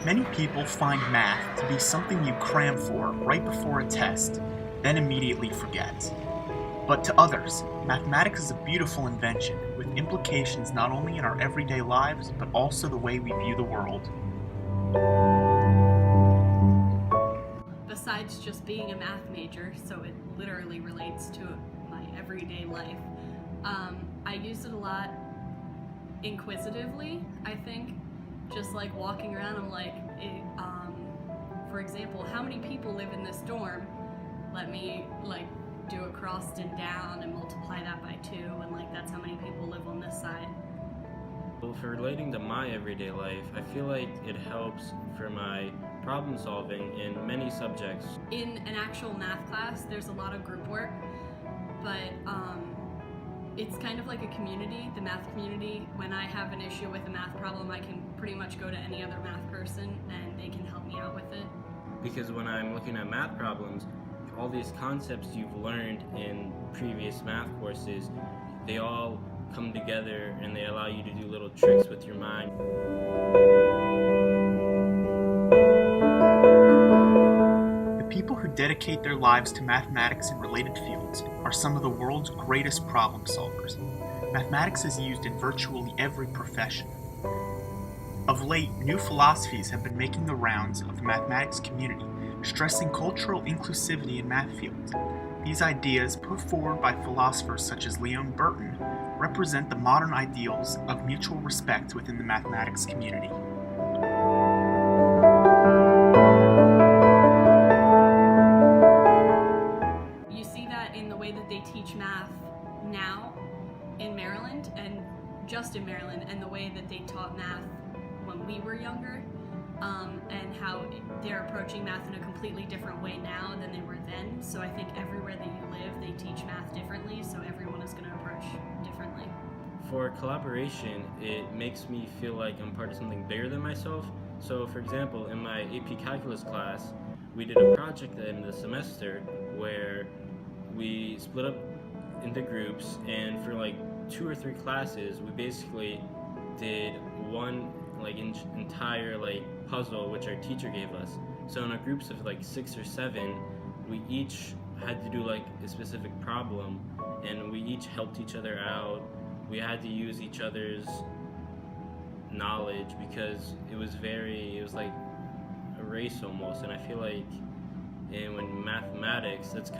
Many people find math to be something you cram for right before a test, then immediately forget. But to others, mathematics is a beautiful invention with implications not only in our everyday lives, but also the way we view the world. Besides just being a math major, so it literally relates to my everyday life, I use it a lot inquisitively, I think. Just like walking around, I'm like, for example, how many people live in this dorm? Let me do a crossed and down and multiply that by 2, and that's how many people live on this side. Well, for relating to my everyday life, I feel like it helps for my problem solving in many subjects. In an actual math class, there's a lot of group work, but it's kind of like a community, the math community. When I have an issue with a math problem, I can pretty much go to any other math person and they can help me out with it. Because when I'm looking at math problems, all these concepts you've learned in previous math courses, they all come together and they allow you to do little tricks with your mind. The people who dedicate their lives to mathematics and related fields are some of the world's greatest problem solvers. Mathematics is used in virtually every profession. Of late, new philosophies have been making the rounds of the mathematics community, stressing cultural inclusivity in math fields. These ideas, put forward by philosophers such as Leone and Burton, represent the modern ideals of mutual respect within the mathematics community. You see that in the way that they teach math now in Maryland, and just in Maryland, and the way that they taught math when we were younger, and how they're approaching math in a completely different way now than they were then. So I think everywhere that you live, they teach math differently, so everyone is going to approach differently. For collaboration, it makes me feel like I'm part of something bigger than myself. So for example, in my AP Calculus class, we did a project at the end of the semester where we split up into groups, and for 2 or 3 classes, we basically did one entire puzzle which our teacher gave us. So in our groups of 6 or 7, we each had to do a specific problem, and we each helped each other out. We had to use each other's knowledge because it was like a race almost. And I feel like when mathematics, that's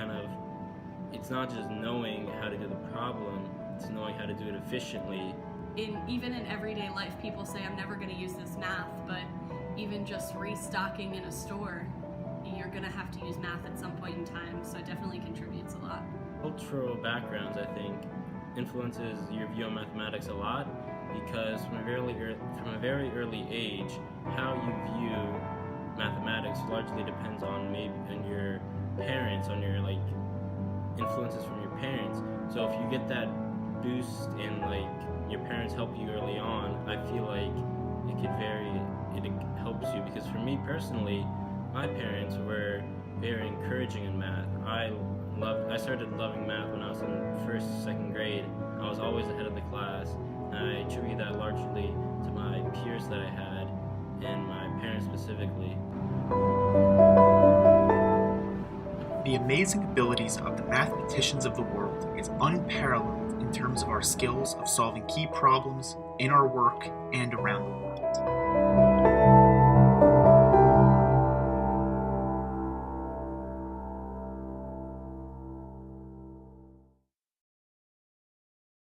it's not just knowing how to do the problem, it's knowing how to do it efficiently. Even in everyday life, people say, I'm never going to use this math, but even just restocking in a store, you're going to have to use math at some point in time, so it definitely contributes a lot. Cultural backgrounds, I think, influences your view on mathematics a lot, because from a very early age, how you view mathematics largely depends on on your parents, on your influences from your parents. So if you get that boost in your parents help you early on, I feel like it helps you. Because for me personally, my parents were very encouraging in math. I started loving math when I was in 1st, 2nd grade. I was always ahead of the class, and I attribute that largely to my peers that I had and my parents specifically. The amazing abilities of the mathematicians of the world is unparalleled in terms of our skills of solving key problems in our work and around the